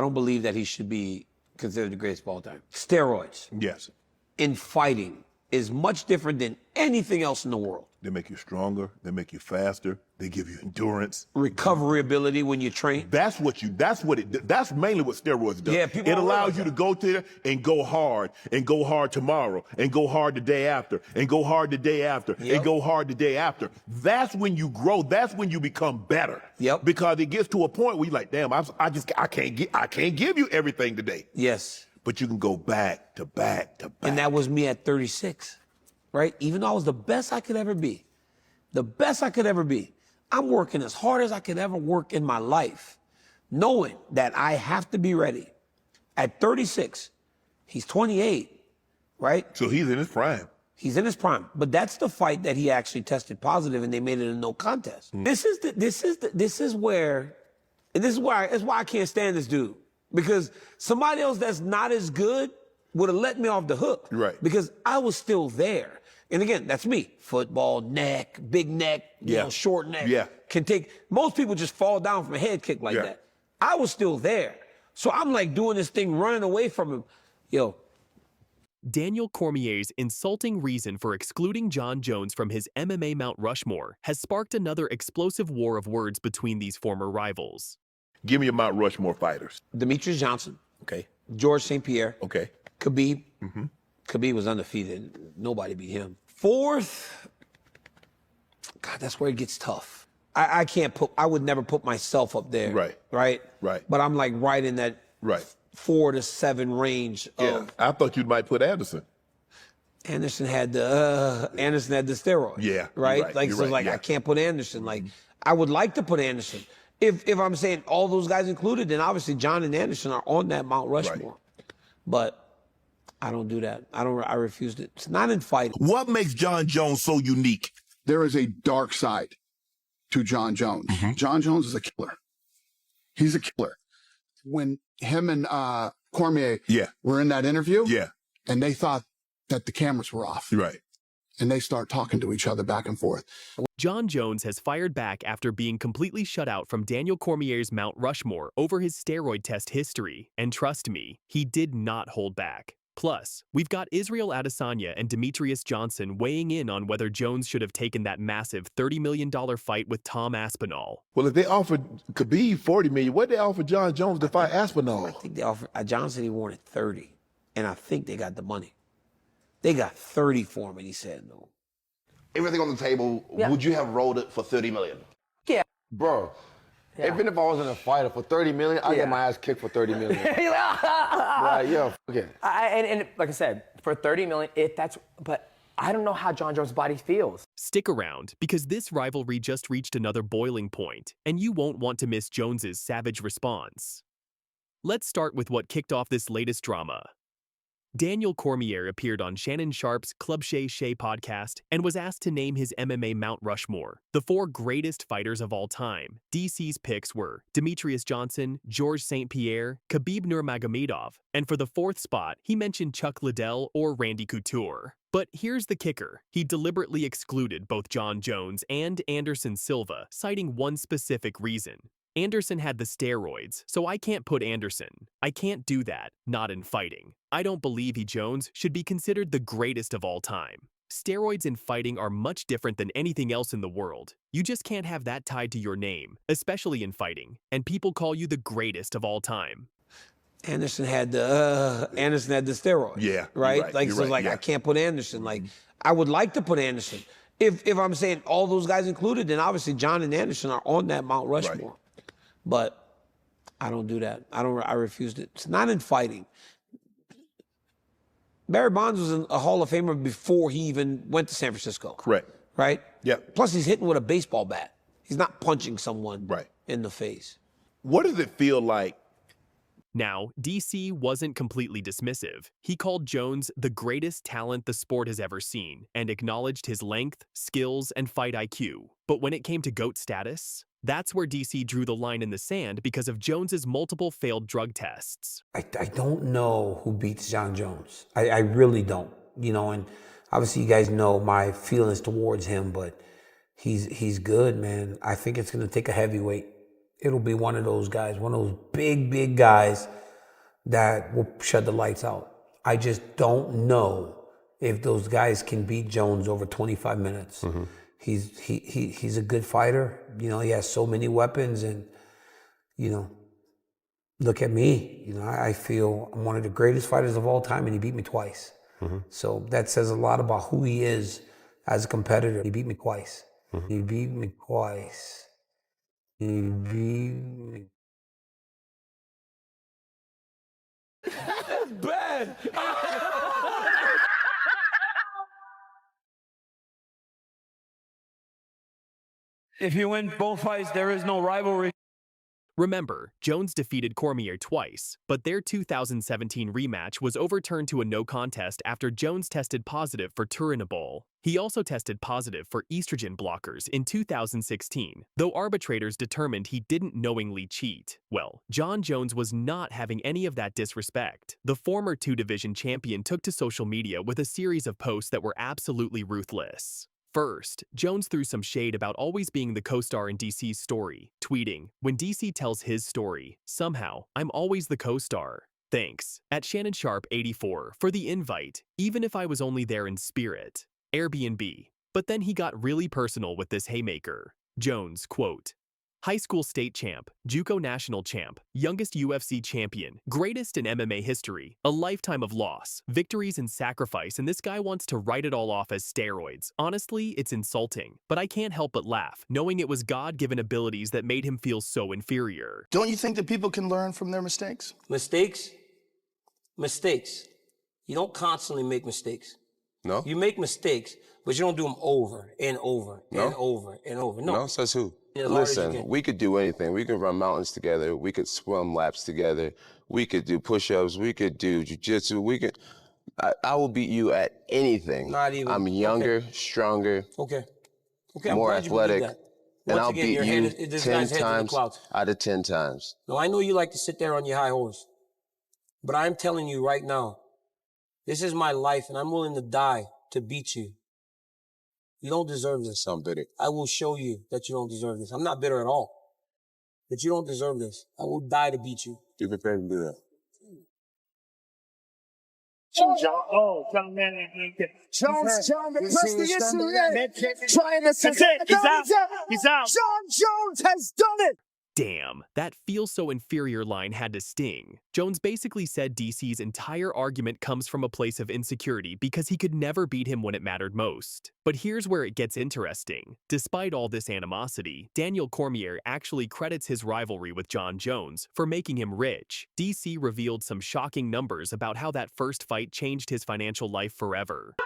I don't believe that he should be considered the greatest of all time. Steroids. Yes. In fighting is much different than anything else in the world. They make you stronger. They make you faster. They give you endurance. Recovery ability when you train. That's mainly what steroids do. Yeah, people it don't allows realize you to that. go there and go hard tomorrow, and go hard the day after, and go hard the day after, and go hard the day after. That's when you grow. That's when you become better. Yep. Because it gets to a point where you're like, damn, I can't give you everything today. Yes. But you can go back to back to back. And that was me at 36, right? Even though I was the best I could ever be, I'm working as hard as I could ever work in my life, knowing that I have to be ready. At 36, he's 28, right? So he's in his prime. He's in his prime, but that's the fight that he actually tested positive, and they made it a no contest. This is why I can't stand this dude, because somebody else that's not as good would have let me off the hook, Right? Because I was still there. And again, that's me. Football, neck, big neck, you know, short neck. Yeah. Most people just fall down from a head kick like that. I was still there. So I'm like doing this thing, running away from him. Yo. Daniel Cormier's insulting reason for excluding Jon Jones from his MMA Mount Rushmore has sparked another explosive war of words between these former rivals. Give me your Mount Rushmore fighters. Demetrious Johnson. Okay. George St-Pierre. Okay. Khabib. Khabib was undefeated. Nobody beat him. Fourth, God, that's where it gets tough. I would never put myself up there. Right. But I'm like right in that 4 to 7 range of. I thought you might put Anderson. Anderson had the steroid. Yeah. Right? I can't put Anderson. Like, I would like to put Anderson. If I'm saying all those guys included, then obviously John and Anderson are on that Mount Rushmore. But I don't do that. I refused it. It's not in fighting. What makes Jon Jones so unique? There is a dark side to Jon Jones. Jon Jones is a killer. He's a killer. When him and Cormier were in that interview, and they thought that the cameras were off. And they start talking to each other back and forth. Jon Jones has fired back after being completely shut out from Daniel Cormier's Mount Rushmore over his steroid test history. And trust me, he did not hold back. Plus, we've got Israel Adesanya and Demetrious Johnson weighing in on whether Jones should have taken that massive $30 million fight with Tom Aspinall. Well, if they offered Khabib $40 million, what did they offer Jon Jones to fight Aspinall? I think they offered, Johnson, he wanted 30. And I think they got the money. They got 30 for him, and he said no. Everything on the table, would you have rolled it for 30 million? Yeah. Bro, even if I wasn't a fighter for 30 million, I'd get my ass kicked for 30 million. Right, yeah, okay. And like I said, for 30 million, but I don't know how Jon Jones' body feels. Stick around, because this rivalry just reached another boiling point, and you won't want to miss Jones's savage response. Let's start with what kicked off this latest drama. Daniel Cormier appeared on Shannon Sharpe's Club Shay podcast and was asked to name his MMA Mount Rushmore, the 4 greatest fighters of all time. DC's picks were Demetrious Johnson, Georges St-Pierre, Khabib Nurmagomedov, and for the 4th spot, he mentioned Chuck Liddell or Randy Couture. But here's the kicker. He deliberately excluded both Jon Jones and Anderson Silva, citing one specific reason. Anderson had the steroids, so I can't put Anderson. I can't do that, not in fighting. I don't believe Jones should be considered the greatest of all time. Steroids in fighting are much different than anything else in the world. You just can't have that tied to your name, especially in fighting, and people call you the greatest of all time. Anderson had the steroid. Right? I can't put Anderson. Like, I would like to put Anderson. If I'm saying all those guys included, then obviously John and Anderson are on that Mount Rushmore. But I don't do that. I refused it. It's not in fighting. Barry Bonds was a Hall of Famer before he even went to San Francisco. Correct. Right? Yeah. Plus, he's hitting with a baseball bat. He's not punching someone in the face. What does it feel like? Now, DC wasn't completely dismissive. He called Jones the greatest talent the sport has ever seen and acknowledged his length, skills, and fight IQ. But when it came to GOAT status, that's where DC drew the line in the sand because of Jones's multiple failed drug tests. I don't know who beats Jon Jones. I really don't. You know, and obviously you guys know my feelings towards him, but he's good, man. I think it's going to take a heavyweight. it'll be one of those guys, one of those big guys that will shut the lights out. I just don't know if those guys can beat Jones over 25 minutes. Mm-hmm. He's a good fighter. You know, he has so many weapons, and, you know, look at me. You know, I feel I'm one of the greatest fighters of all time, and he beat me twice. Mm-hmm. So that says a lot about who he is as a competitor. He beat me twice. Mm-hmm. He beat me twice. He beat me. That's bad. If you win both fights, there is no rivalry. Remember, Jones defeated Cormier twice, but their 2017 rematch was overturned to a no contest after Jones tested positive for turinabol. He also tested positive for estrogen blockers in 2016, though arbitrators determined he didn't knowingly cheat. Well, Jon Jones was not having any of that disrespect. The former two-division champion took to social media with a series of posts that were absolutely ruthless. First, Jones threw some shade about always being the co-star in DC's story, tweeting, "When DC tells his story, somehow, I'm always the co-star. Thanks, at Shannon Sharpe 84, for the invite, even if I was only there in spirit. Airbnb." But then he got really personal with this haymaker. Jones, quote, "High school state champ, JUCO national champ, youngest UFC champion, greatest in MMA history, a lifetime of loss, victories and sacrifice, and this guy wants to write it all off as steroids. Honestly, it's insulting, but I can't help but laugh, knowing it was God-given abilities that made him feel so inferior." Don't you think that people can learn from their mistakes? Mistakes? Mistakes. You don't constantly make mistakes. No? You make mistakes, but you don't do them over and over and over and over. No. No, says who? Listen, we could do anything. We could run mountains together. We could swim laps together. We could do push-ups. We could do jiu-jitsu. We could. I will beat you at anything. Not even. I'm younger, stronger, Okay, more athletic, and I'll beat you 10 times out of 10 times. No, I know you like to sit there on your high horse, but I'm telling you right now, this is my life, and I'm willing to die to beat you. You don't deserve this. I'm bitter. I will show you that you don't deserve this. I'm not bitter at all. That you don't deserve this. I will die to beat you. You prepared to do that? John, the president, trying to say, he's out. Jon Jones has done it. Damn, that "feels so inferior" line had to sting. Jones basically said DC's entire argument comes from a place of insecurity because he could never beat him when it mattered most. But here's where it gets interesting. Despite all this animosity, Daniel Cormier actually credits his rivalry with Jon Jones for making him rich. DC revealed some shocking numbers about how that first fight changed his financial life forever.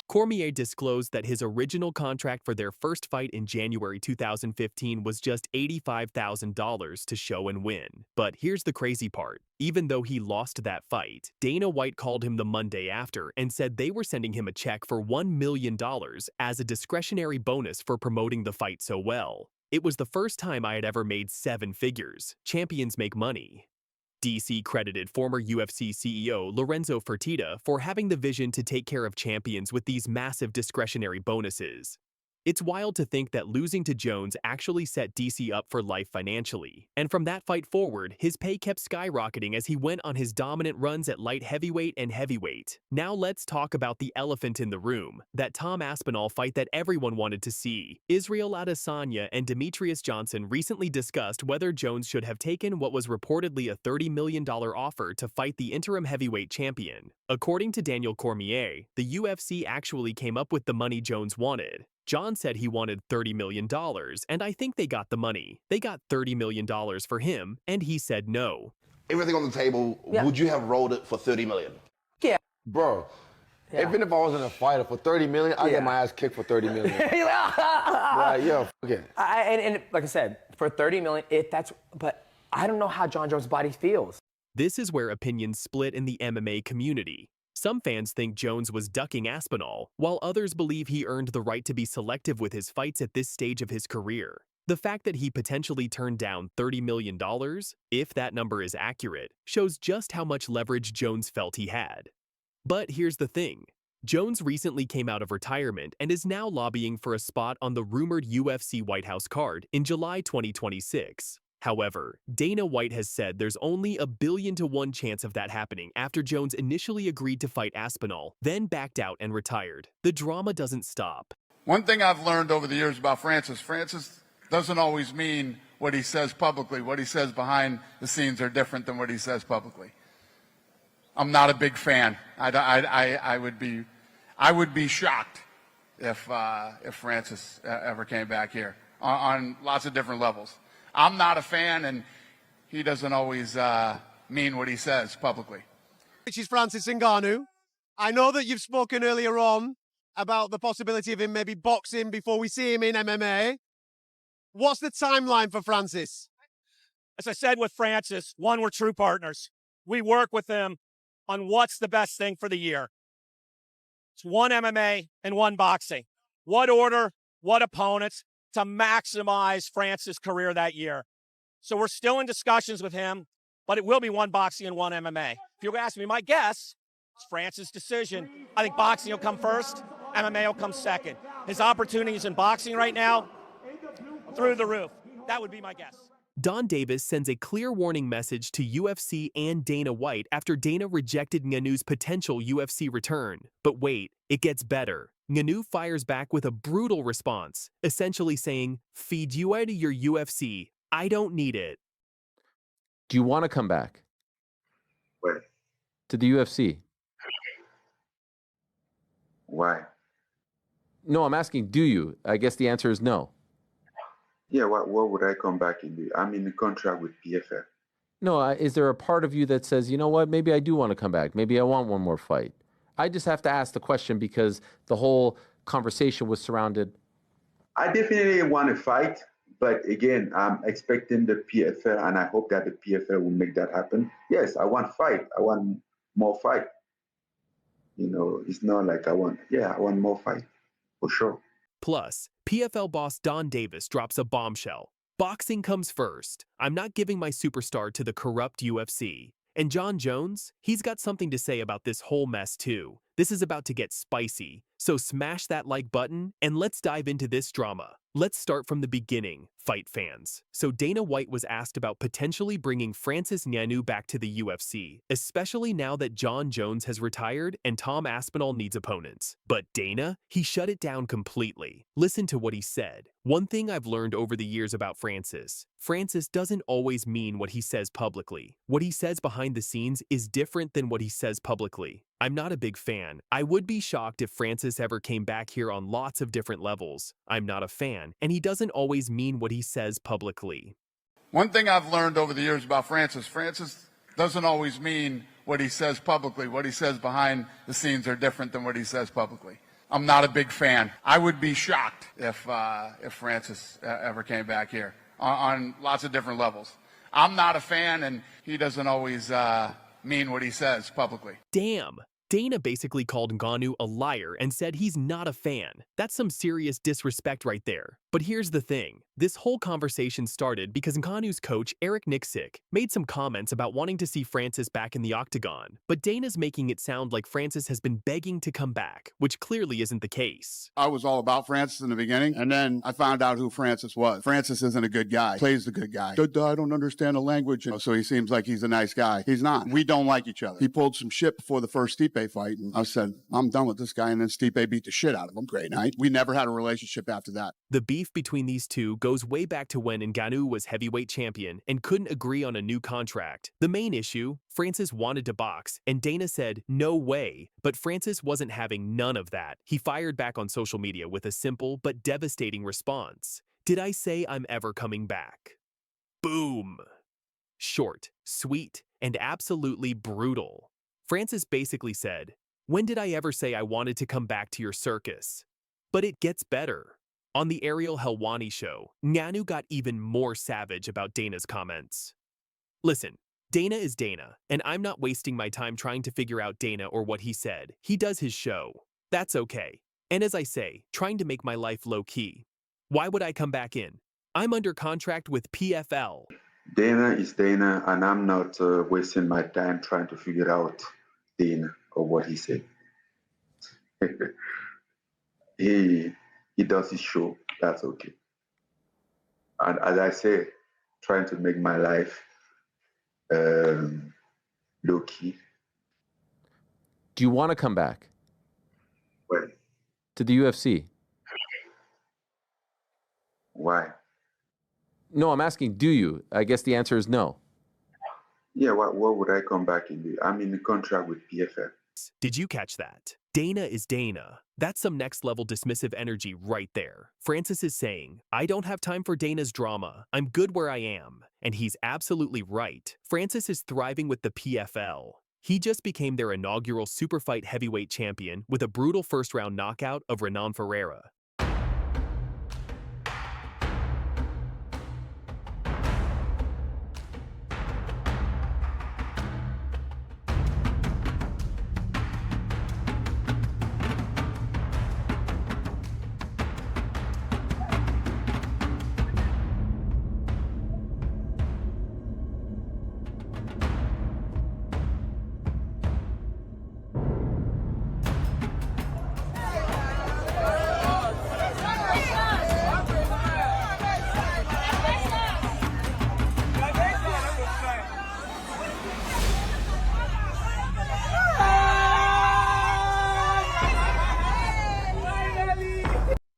Cormier disclosed that his original contract for their first fight in January 2015 was just $85,000 to show and win. But here's the crazy part. Even though he lost that fight, Dana White called him the Monday after and said they were sending him a check for $1 million as a discretionary bonus for promoting the fight so well. "It was the first time I had ever made 7 figures. Champions make money." DC credited former UFC CEO Lorenzo Fertitta for having the vision to take care of champions with these massive discretionary bonuses. It's wild to think that losing to Jones actually set DC up for life financially. And from that fight forward, his pay kept skyrocketing as he went on his dominant runs at light heavyweight and heavyweight. Now let's talk about the elephant in the room, that Tom Aspinall fight that everyone wanted to see. Israel Adesanya and Demetrious Johnson recently discussed whether Jones should have taken what was reportedly a $30 million offer to fight the interim heavyweight champion. According to Daniel Cormier, the UFC actually came up with the money Jones wanted. Jon said he wanted $30 million, and I think they got the money. They got $30 million for him, and he said no. Everything on the table, would you have rolled it for $30 million? Yeah. Bro, even if I was in a fighter for $30 million, I'd get my ass kicked for $30 million. Like, yo, fuck it. And like I said, for $30 million, but I don't know how Jon Jones' body feels. This is where opinions split in the MMA community. Some fans think Jones was ducking Aspinall, while others believe he earned the right to be selective with his fights at this stage of his career. The fact that he potentially turned down $30 million, if that number is accurate, shows just how much leverage Jones felt he had. But here's the thing. Jones recently came out of retirement and is now lobbying for a spot on the rumored UFC White House card in July 2026. However, Dana White has said there's only a 1,000,000,000 chance of that happening after Jones initially agreed to fight Aspinall, then backed out and retired. The drama doesn't stop. One thing I've learned over the years about Francis doesn't always mean what he says publicly. What he says behind the scenes are different than what he says publicly. I'm not a big fan. I would be shocked if Francis ever came back here on lots of different levels. I'm not a fan, and he doesn't always mean what he says publicly. Which is Francis Ngannou. I know that you've spoken earlier on about the possibility of him maybe boxing before we see him in MMA. What's the timeline for Francis? As I said with Francis, one, we're true partners. We work with him on what's the best thing for the year. It's one MMA and one boxing. What order, what opponents to maximize Francis' career that year. So we're still in discussions with him, but it will be one boxing and one MMA. If you ask me, my guess, it's Francis' decision. I think boxing will come first, MMA will come second. His opportunities in boxing right now, through the roof. That would be my guess. Don Davis sends a clear warning message to UFC and Dana White after Dana rejected Ngannou's potential UFC return. But wait, it gets better. Ngannou fires back with a brutal response, essentially saying, "Feed you out of your UFC. I don't need it." Do you want to come back? Where? To the UFC? Why? No, I'm asking, do you? I guess the answer is no. Yeah, what would I come back and do? I'm in the contract with PFL. No, is there a part of you that says, you know what, maybe I do want to come back. Maybe I want one more fight. I just have to ask the question because the whole conversation was surrounded. I definitely want to fight, but again, I'm expecting the PFL, and I hope that the PFL will make that happen. Yes, I want fight. I want more fight. You know, it's not like I want more fight, for sure. Plus, PFL boss Don Davis drops a bombshell. Boxing comes first. I'm not giving my superstar to the corrupt UFC. And Jon Jones, he's got something to say about this whole mess too. This is about to get spicy. So smash that like button and let's dive into this drama. Let's start from the beginning, fight fans. So Dana White was asked about potentially bringing Francis Ngannou back to the UFC, especially now that Jon Jones has retired and Tom Aspinall needs opponents. But Dana, he shut it down completely. Listen to what he said. One thing I've learned over the years about Francis doesn't always mean what he says publicly. What he says behind the scenes is different than what he says publicly. I'm not a big fan. I would be shocked if Francis ever came back here on lots of different levels. I'm not a fan, and he doesn't always mean what he says publicly. One thing I've learned over the years about Francis doesn't always mean what he says publicly. What he says behind the scenes are different than what he says publicly. I'm not a big fan. I would be shocked if Francis ever came back here on lots of different levels. I'm not a fan, and he doesn't always mean what he says publicly. Damn. Dana basically called Ngannou a liar and said he's not a fan. That's some serious disrespect right there. But here's the thing. This whole conversation started because Ngannou's coach, Eric Nixick, made some comments about wanting to see Francis back in the octagon. But Dana's making it sound like Francis has been begging to come back, which clearly isn't the case. I was all about Francis in the beginning, and then I found out who Francis was. Francis isn't a good guy. Plays the good guy. I don't understand the language. So he seems like he's a nice guy. He's not. We don't like each other. He pulled some shit before the first Stipe fight, and I said, I'm done with this guy, and then Stipe beat the shit out of him. Great night. We never had a relationship after that. The beef between these two goes way back to when Ngannou was heavyweight champion and couldn't agree on a new contract. The main issue, Francis wanted to box, and Dana said, no way. But Francis wasn't having none of that. He fired back on social media with a simple but devastating response. Did I say I'm ever coming back? Boom. Short, sweet, and absolutely brutal. Francis basically said, when did I ever say I wanted to come back to your circus? But it gets better. On the Ariel Helwani show, Ngannou got even more savage about Dana's comments. Listen, Dana is Dana, and I'm not wasting my time trying to figure out Dana or what he said. He does his show. That's okay. And as I say, trying to make my life low-key. Why would I come back in? I'm under contract with PFL. Dana is Dana, and I'm not wasting my time trying to figure out Dana or what he said. He does his show. That's okay. And as I say, trying to make my life low-key. Do you want to come back? When? To the UFC? Why? No, I'm asking, do you? I guess the answer is no. Yeah, what would I come back in? I'm in the contract with PFL. Did you catch that? Dana is Dana. That's some next-level dismissive energy right there. Francis is saying, I don't have time for Dana's drama. I'm good where I am. And he's absolutely right. Francis is thriving with the PFL. He just became their inaugural superfight heavyweight champion with a brutal first-round knockout of Renan Ferreira.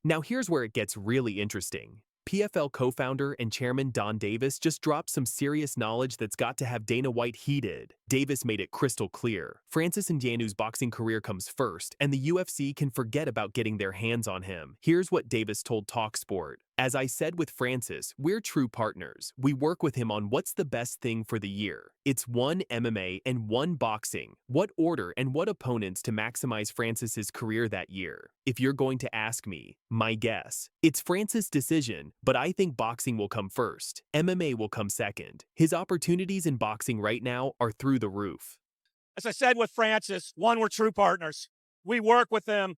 Now here's where it gets really interesting. PFL co-founder and chairman Don Davis just dropped some serious knowledge that's got to have Dana White heated. Davis made it crystal clear. Francis Ngannou's boxing career comes first, and the UFC can forget about getting their hands on him. Here's what Davis told TalkSport. As I said with Francis, we're true partners. We work with him on what's the best thing for the year. It's one MMA and one boxing. What order and what opponents to maximize Francis's career that year? If you're going to ask me, my guess, it's Francis' decision, but I think boxing will come first. MMA will come second. His opportunities in boxing right now are through the roof. As I said with Francis, one, we're true partners. We work with him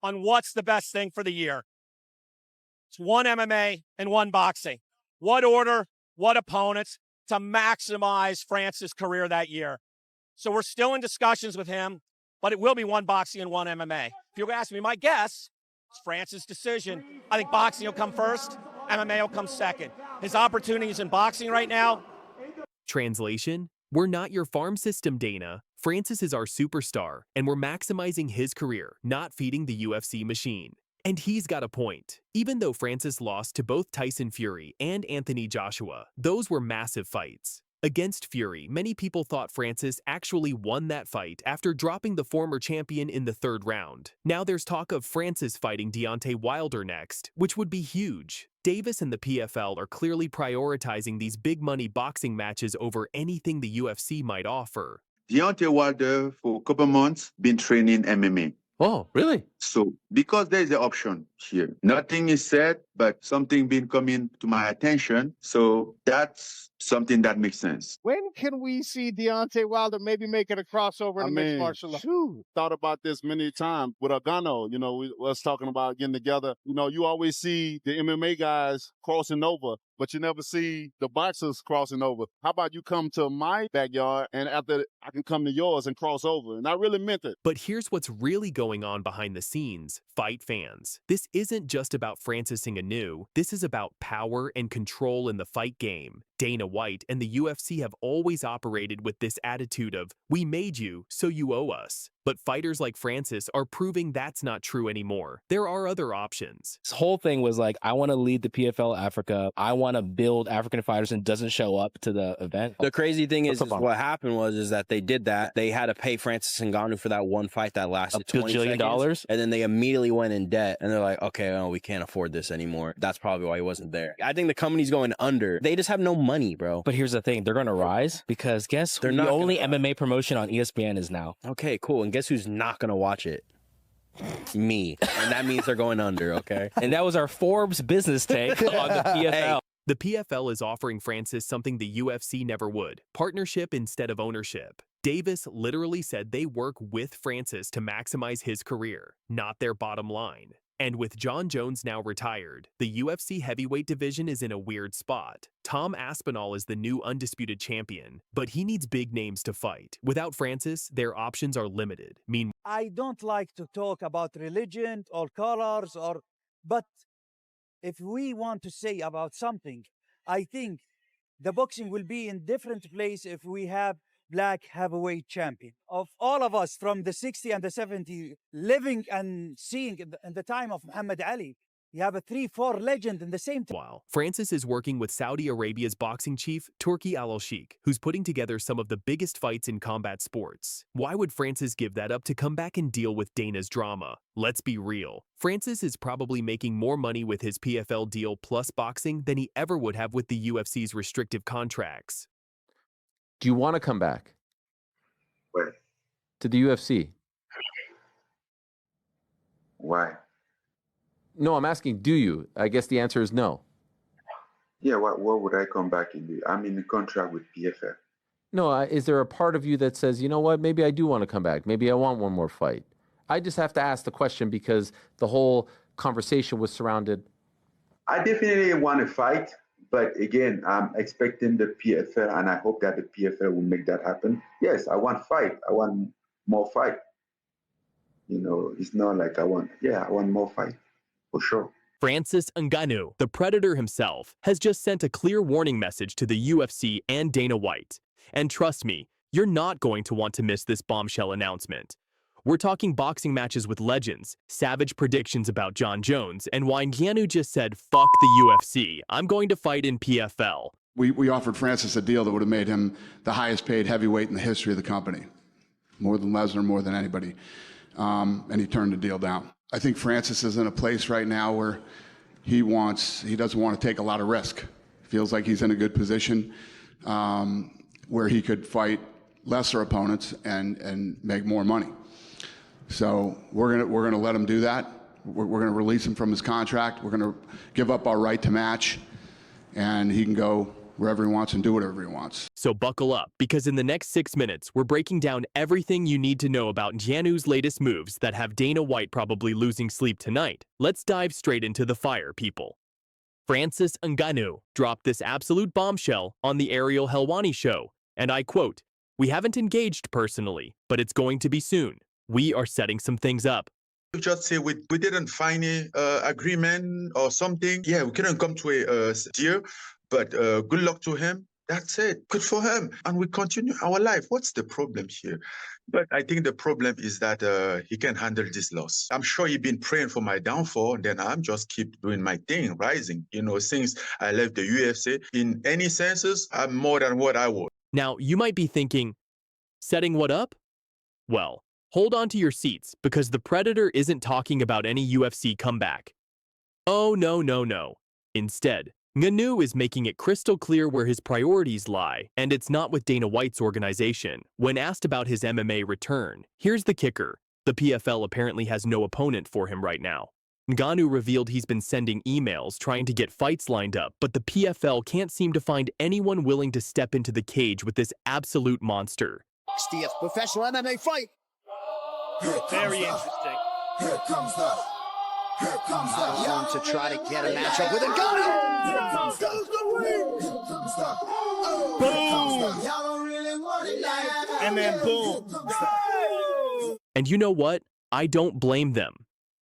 on what's the best thing for the year. It's one MMA and one boxing. What order, what opponents to maximize Francis' career that year. So we're still in discussions with him, but it will be one boxing and one MMA. If you ask me, my guess, it's Francis' decision. I think boxing will come first, MMA will come second. His opportunities in boxing right now. Translation? We're not your farm system, Dana. Francis is our superstar, and we're maximizing his career, not feeding the UFC machine. And he's got a point. Even though Francis lost to both Tyson Fury and Anthony Joshua, those were massive fights. Against Fury, many people thought Francis actually won that fight after dropping the former champion in the third round. Now there's talk of Francis fighting Deontay Wilder next, which would be huge. Davis and the PFL are clearly prioritizing these big-money boxing matches over anything the UFC might offer. Deontay Wilder, for a couple months, been training MMA. Oh, really? So, because there is an option here, nothing is said, but something been coming to my attention. So that's something that makes sense. When can we see Deontay Wilder maybe making a crossover in mixed martial arts? Thought about this many times with Agano. You know, we was talking about getting together. You know, you always see the MMA guys crossing over, but you never see the boxers crossing over. How about you come to my backyard and after I can come to yours and cross over? And I really meant it. But here's what's really going on behind the scenes, fight fans. This isn't just about Francis Ngannou. This is about power and control in the fight game. Dana White and the UFC have always operated with this attitude of, we made you, so you owe us. But fighters like Francis are proving that's not true anymore. There are other options. This whole thing was like, I want to lead the PFL Africa. I want to build African fighters and doesn't show up to the event. The crazy thing is what happened was that they did that. They had to pay Francis Ngannou for that one fight that lasted $20 billion. And then they immediately went in debt. And they're like, okay, well, we can't afford this anymore. That's probably why he wasn't there. I think the company's going under. They just have no money, bro. But here's the thing. They're going to rise because guess who the only MMA promotion on ESPN is now? Okay, cool. And guess who's not going to watch it? Me. And that means they're going under, okay? And that was our Forbes business take on the PFL. Hey, The PFL is offering Francis something the UFC never would: partnership instead of ownership. Davis literally said they work with Francis to maximize his career, not their bottom line. And with Jon Jones now retired, the UFC heavyweight division is in a weird spot. Tom Aspinall is the new undisputed champion, but he needs big names to fight. Without Francis, their options are limited. I don't like to talk about religion or colors, but if we want to say about something, I think the boxing will be in different place if we have black heavyweight champion. Of all of us from the 60 and the 70, living and seeing in the time of Muhammad Ali, you have a 3-4 legend in the same time. While Francis is working with Saudi Arabia's boxing chief, Turki Al-Sheikh, who's putting together some of the biggest fights in combat sports. Why would Francis give that up to come back and deal with Dana's drama? Let's be real. Francis is probably making more money with his PFL deal plus boxing than he ever would have with the UFC's restrictive contracts. Do you want to come back? Where? To the UFC. Why? No, I'm asking, do you? I guess the answer is no. Yeah, what would I come back and do? I'm in a contract with PFL. No, is there a part of you that says, you know what, maybe I do want to come back. Maybe I want one more fight. I just have to ask the question because the whole conversation was surrounded. I definitely want to fight, but again, I'm expecting the PFL, and I hope that the PFL will make that happen. Yes, I want fight. I want more fight. You know, it's not like I want more fight. For sure. Francis Ngannou, the Predator himself, has just sent a clear warning message to the UFC and Dana White. And trust me, you're not going to want to miss this bombshell announcement. We're talking boxing matches with legends, savage predictions about Jon Jones, and why Ngannou just said, fuck the UFC, I'm going to fight in PFL. We offered Francis a deal that would have made him the highest paid heavyweight in the history of the company. More than Lesnar, more than anybody. And he turned the deal down. I think Francis is in a place right now where he doesn't want to take a lot of risk. Feels like he's in a good position where he could fight lesser opponents and make more money. So we're gonna let him do that. We're gonna release him from his contract. We're gonna give up our right to match, and he can go wherever he wants and do whatever he wants. So buckle up, because in the next 6 minutes, we're breaking down everything you need to know about Ngannou's latest moves that have Dana White probably losing sleep tonight. Let's dive straight into the fire, people. Francis Ngannou dropped this absolute bombshell on the Ariel Helwani show, and I quote, "We haven't engaged personally, but it's going to be soon. We are setting some things up." Just say we didn't find an agreement or something. Yeah, we couldn't come to a deal. But good luck to him. That's it. Good for him. And we continue our life. What's the problem here? But I think the problem is that he can handle this loss. I'm sure he's been praying for my downfall. Then I'm just keep doing my thing, rising. You know, since I left the UFC, in any senses, I'm more than what I was. Now, you might be thinking, setting what up? Well, hold on to your seats, because the Predator isn't talking about any UFC comeback. Oh, no, no, no. Instead, Ngannou is making it crystal clear where his priorities lie, and it's not with Dana White's organization. When asked about his MMA return, here's the kicker. The PFL apparently has no opponent for him right now. Ngannou revealed he's been sending emails trying to get fights lined up, but the PFL can't seem to find anyone willing to step into the cage with this absolute monster. 60th professional MMA fight. Very interesting. Here comes the young to try to get a matchup with Ngannou. Here comes the win. Here comes the boom. Y'all don't really want it like And then boom. And you know what? I don't blame them.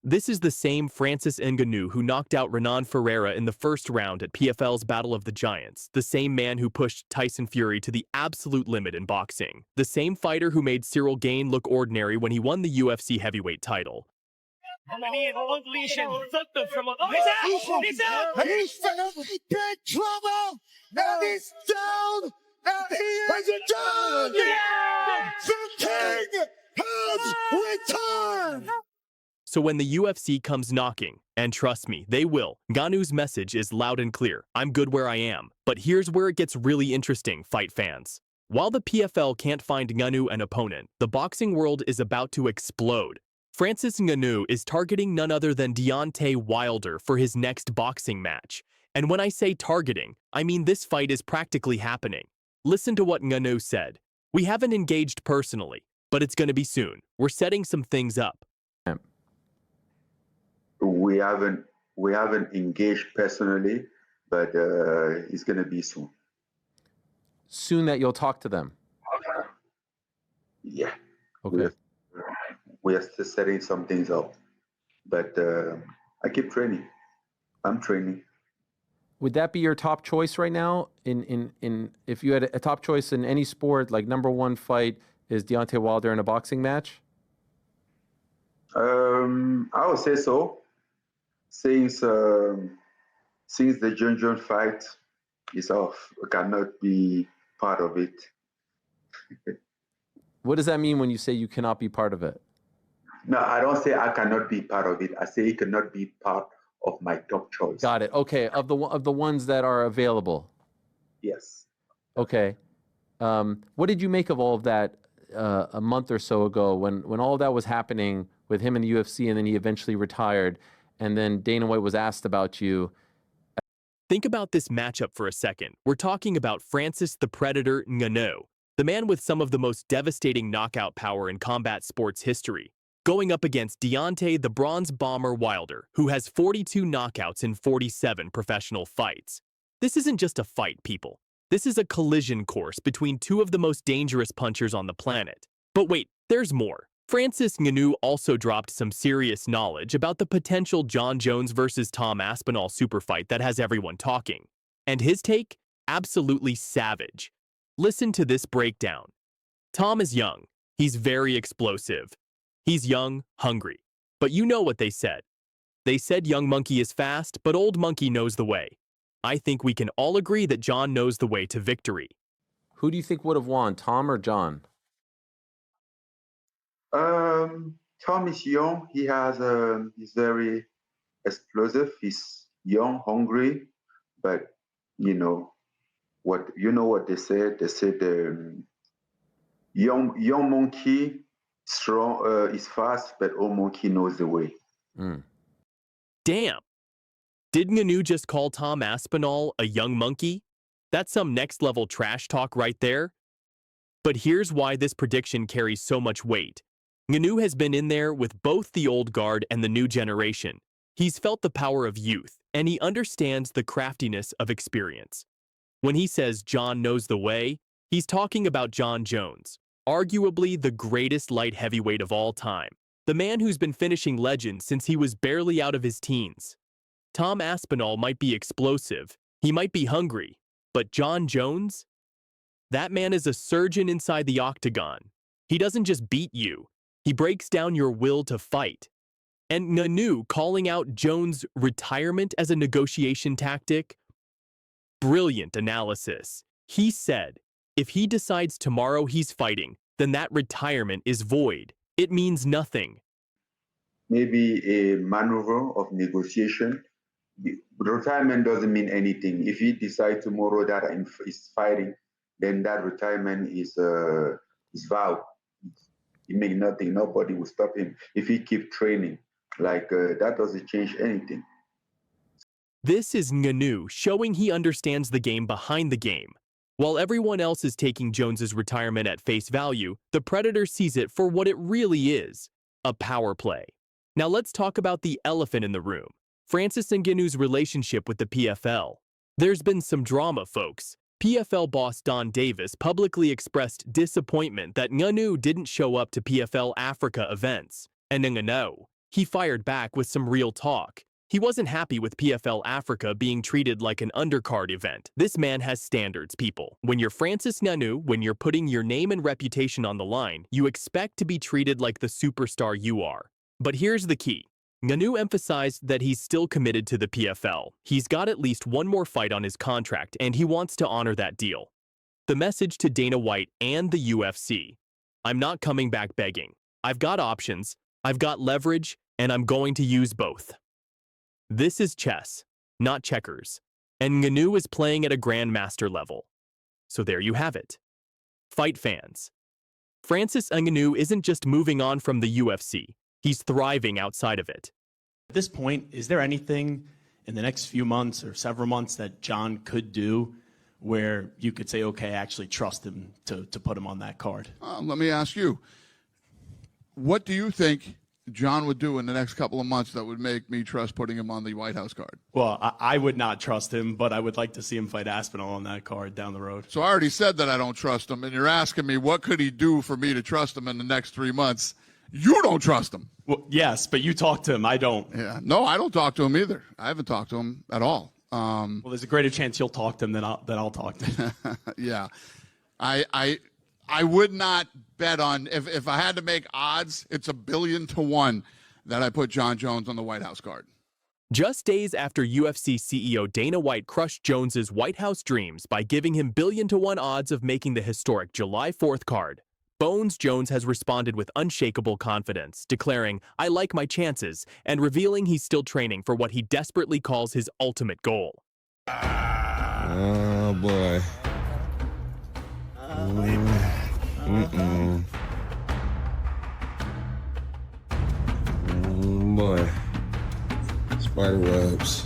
This is the same Francis Ngannou who knocked out Renan Ferreira in the first round at PFL's Battle of the Giants, the same man who pushed Tyson Fury to the absolute limit in boxing, the same fighter who made Cyril Gane look ordinary when he won the UFC heavyweight title. He's big trouble. Now he's down. Now he is done. The king has returned. So when the UFC comes knocking, and trust me, they will, Ngannou's message is loud and clear. I'm good where I am. But here's where it gets really interesting, fight fans. While the PFL can't find Ngannou an opponent, the boxing world is about to explode. Francis Ngannou is targeting none other than Deontay Wilder for his next boxing match. And when I say targeting, I mean this fight is practically happening. Listen to what Ngannou said. We haven't engaged personally, but it's going to be soon. We're setting some things up. We haven't engaged personally, but it's going to be soon. Soon that you'll talk to them? Yeah. Okay. We are still setting some things up, but I keep training. I'm training. Would that be your top choice right now? If you had a top choice in any sport, like #1 fight is Deontay Wilder in a boxing match? I would say so. Since the Jon Jones fight is off, I cannot be part of it. What does that mean when you say you cannot be part of it? No, I don't say I cannot be part of it. I say it cannot be part of my top choice. Got it. Okay, of the ones that are available. Yes. Okay. What did you make of all of that a month or so ago when all of that was happening with him in the UFC and then he eventually retired and then Dana White was asked about you? Think about this matchup for a second. We're talking about Francis the Predator Ngannou, the man with some of the most devastating knockout power in combat sports history, going up against Deontay the Bronze Bomber Wilder, who has 42 knockouts in 47 professional fights. This isn't just a fight, people. This is a collision course between two of the most dangerous punchers on the planet. But wait, there's more. Francis Ngannou also dropped some serious knowledge about the potential Jon Jones versus Tom Aspinall super fight that has everyone talking. And his take? Absolutely savage. Listen to this breakdown. Tom is young. He's very explosive. He's young, hungry. But you know what they said. They said young monkey is fast, but old monkey knows the way. I think we can all agree that Jon knows the way to victory. Who do you think would have won, Tom or Jon? Tom is young. He's very explosive. He's young, hungry, but you know what they said. They said young monkey strong is fast, but old monkey knows the way. Damn. Did Ngannou just call Tom Aspinall a young monkey? That's some next level trash talk right there. But here's why this prediction carries so much weight. Ngannou has been in there with both the old guard and the new generation. He's felt the power of youth, and he understands the craftiness of experience. When he says Jon knows the way, he's talking about Jon Jones, arguably the greatest light heavyweight of all time, the man who's been finishing legends since he was barely out of his teens. Tom Aspinall might be explosive, he might be hungry, but Jon Jones? That man is a surgeon inside the octagon. He doesn't just beat you, he breaks down your will to fight. And Ngannou calling out Jones' retirement as a negotiation tactic? Brilliant analysis. He said, if he decides tomorrow he's fighting, then that retirement is void. It means nothing. Maybe a maneuver of negotiation. Retirement doesn't mean anything. If he decides tomorrow that he's fighting, then that retirement is vowed. It means nothing. Nobody will stop him. If he keeps training, that doesn't change anything. This is Ngannou showing he understands the game behind the game. While everyone else is taking Jones's retirement at face value, the Predator sees it for what it really is, a power play. Now let's talk about the elephant in the room, Francis Ngannou's relationship with the PFL. There's been some drama, folks. PFL boss Don Davis publicly expressed disappointment that Ngannou didn't show up to PFL Africa events. And Ngannou, he fired back with some real talk. He wasn't happy with PFL Africa being treated like an undercard event. This man has standards, people. When you're Francis Ngannou, when you're putting your name and reputation on the line, you expect to be treated like the superstar you are. But here's the key. Ngannou emphasized that he's still committed to the PFL. He's got at least one more fight on his contract, and he wants to honor that deal. The message to Dana White and the UFC. I'm not coming back begging. I've got options, I've got leverage, and I'm going to use both. This is chess, not checkers, and Ngannou is playing at a grandmaster level. So there you have it. Fight fans. Francis Ngannou isn't just moving on from the UFC, he's thriving outside of it. At this point, is there anything in the next few months or several months that Jon could do where you could say, okay, I actually trust him to put him on that card? Let me ask you, what do you think Jon would do in the next couple of months that would make me trust putting him on the White House card? Well, I would not trust him, but I would like to see him fight Aspinall on that card down the road. So I already said that I don't trust him, and you're asking me what could he do for me to trust him in the next 3 months. You don't trust him. Well, yes, but you talk to him. I don't. Yeah. No, I don't talk to him either. I haven't talked to him at all. Well, there's a greater chance you'll talk to him than I'll talk to him. Yeah. I would not bet on, if I had to make odds, it's 1 billion to 1 that I put Jon Jones on the White House card. Just days after UFC CEO Dana White crushed Jones's White House dreams by giving him 1 billion to 1 odds of making the historic July 4th card, Bones Jones has responded with unshakable confidence, declaring, "I like my chances," and revealing he's still training for what he desperately calls his ultimate goal. Oh, boy. Boy. Spider webs.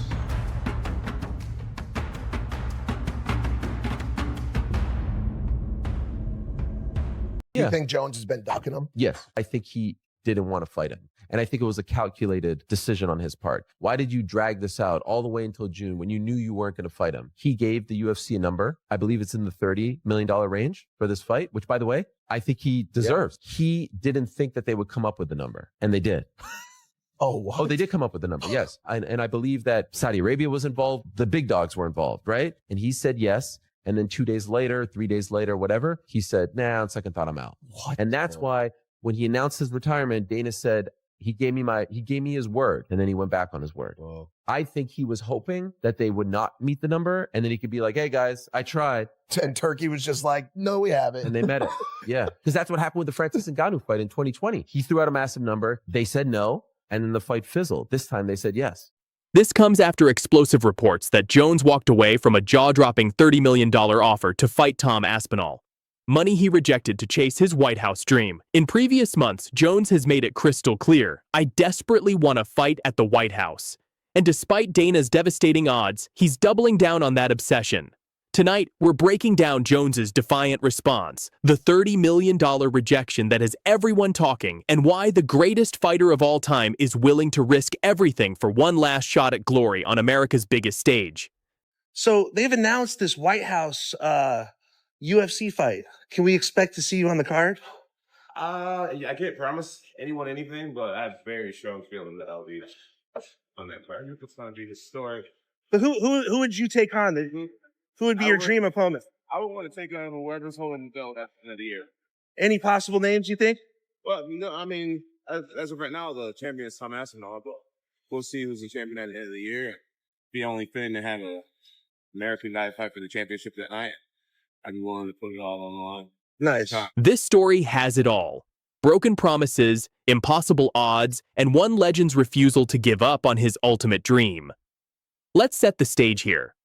Do you think Jones has been ducking him? Yes, I think he didn't want to fight him. And I think it was a calculated decision on his part. Why did you drag this out all the way until June when you knew you weren't going to fight him? He gave the UFC a number. I believe it's in the $30 million range for this fight, which, by the way, I think he deserves. Yeah. He didn't think that they would come up with the number, and they did. Oh, what? Oh, they did come up with the number, yes. And I believe that Saudi Arabia was involved. The big dogs were involved, right? And he said yes. And then 2 days later, 3 days later, whatever, he said, nah, on second thought, I'm out. What? And that's why when he announced his retirement, Dana said, he gave me his word, and then he went back on his word. Whoa. I think he was hoping that they would not meet the number, and then he could be like, hey guys, I tried. And Turkey was just like, no, we haven't. And they met it. Yeah. Because that's what happened with the Francis Ngannou fight in 2020. He threw out a massive number. They said no, and then the fight fizzled. This time they said yes. This comes after explosive reports that Jones walked away from a jaw-dropping $30 million offer to fight Tom Aspinall. Money he rejected to chase his White House dream. In previous months, Jones has made it crystal clear, "I desperately want to fight at the White House." And despite Dana's devastating odds, he's doubling down on that obsession. Tonight, we're breaking down Jones's defiant response, the $30 million rejection that has everyone talking, and why the greatest fighter of all time is willing to risk everything for one last shot at glory on America's biggest stage. So they've announced this White House UFC fight. Can we expect to see you on the card? I can't promise anyone anything, but I have very strong feeling that I'll be on that card. It's going to be historic. But who would you take on? Who would be your dream opponent? I would want to take on whoever's holding the belt at the end of the year. Any possible names you think? Well, no, I mean, as of right now, the champion is Tom Aspinall, but we'll see who's the champion at the end of the year. Be only fitting to have an American guy fight for the championship that night. I'd be willing to put it all on the line. Nice. This story has it all. Broken promises, impossible odds, and one legend's refusal to give up on his ultimate dream. Let's set the stage here.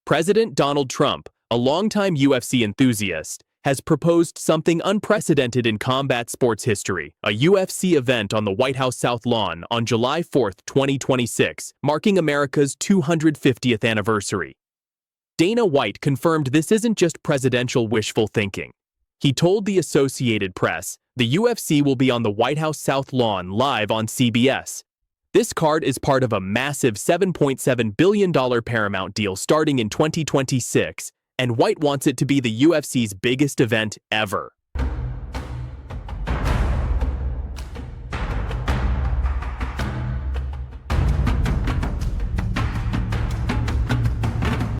President Donald Trump, a longtime UFC enthusiast, has proposed something unprecedented in combat sports history, a UFC event on the White House South Lawn on July 4th, 2026, marking America's 250th anniversary. Dana White confirmed this isn't just presidential wishful thinking. He told the Associated Press, the UFC will be on the White House South Lawn live on CBS. This card is part of a massive $7.7 billion Paramount deal starting in 2026, and White wants it to be the UFC's biggest event ever.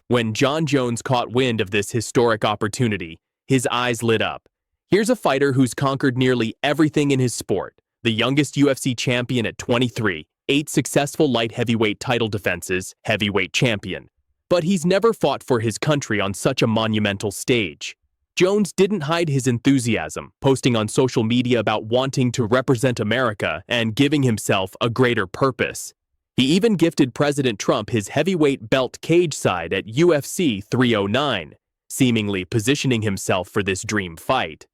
When Jon Jones caught wind of this historic opportunity, his eyes lit up. Here's a fighter who's conquered nearly everything in his sport, the youngest UFC champion at 23, 8 successful light heavyweight title defenses, heavyweight champion. But he's never fought for his country on such a monumental stage. Jones didn't hide his enthusiasm, posting on social media about wanting to represent America and giving himself a greater purpose. He even gifted President Trump his heavyweight belt cage side at UFC 309, seemingly positioning himself for this dream fight.